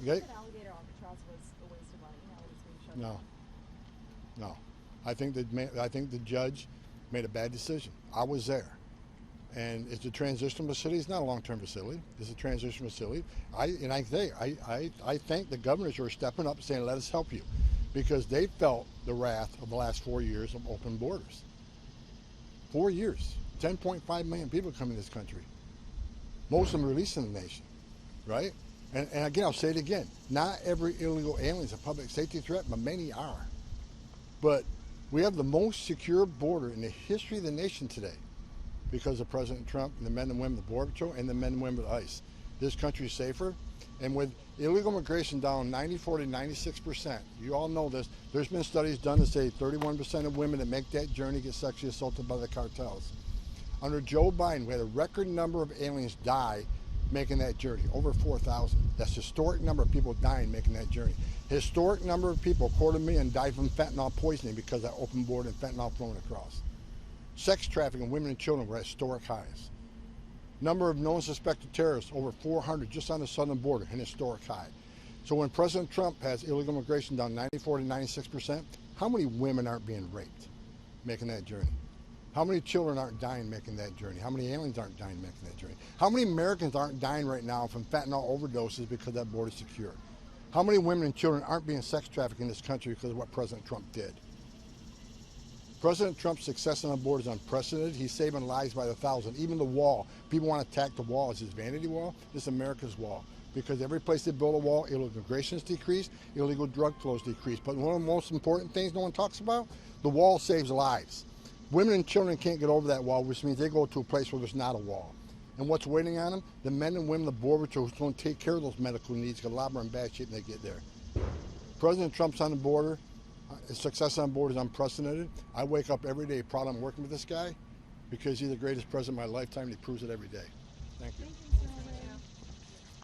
Okay? That Alligator Alcatraz was a waste of money now that it's being shut down. No. I think the judge made a bad decision. I was there. And it's a transitional facility. It's not a long-term facility. It's a transition facility. I thank the governors who are stepping up and saying, let us help you, because they felt the wrath of the last 4 years of open borders. 4 years, 10.5 million people come in this country. Most of them released in the nation, right? And again, I'll say it again. Not every illegal alien is a public safety threat, but many are. But we have the most secure border in the history of the nation today, because of President Trump and the men and women of the Border Patrol and the men and women of ICE. This country is safer. And with illegal immigration down 94 to 96%, you all know this, there's been studies done to say 31% of women that make that journey get sexually assaulted by the cartels. Under Joe Biden, we had a record number of aliens die making that journey, over 4,000. That's a historic number of people dying making that journey. Historic number of people, 250,000, died from fentanyl poisoning because of that open border and fentanyl flowing across. Sex trafficking of women and children were at historic highs. Number of known suspected terrorists, over 400 just on the southern border, an historic high. So when President Trump has illegal immigration down 94 to 96%, how many women aren't being raped making that journey? How many children aren't dying making that journey? How many aliens aren't dying making that journey? How many Americans aren't dying right now from fentanyl overdoses because that border is secure? How many women and children aren't being sex trafficked in this country because of what President Trump did? President Trump's success on the border is unprecedented. He's saving lives by the thousand. Even the wall. People want to attack the wall as his vanity wall. This is America's wall. Because every place they build a wall, illegal immigration is decreased, illegal drug flows decreased. But one of the most important things no one talks about, the wall saves lives. Women and children can't get over that wall, which means they go to a place where there's not a wall. And what's waiting on them? The men and women of the Border Patrol who's going to take care of those medical needs, because a lot are in bad shape when they get there. President Trump's on the border. His success on board is unprecedented. I wake up every day proud I'm working with this guy, because he's the greatest president of my lifetime, and he proves it every day.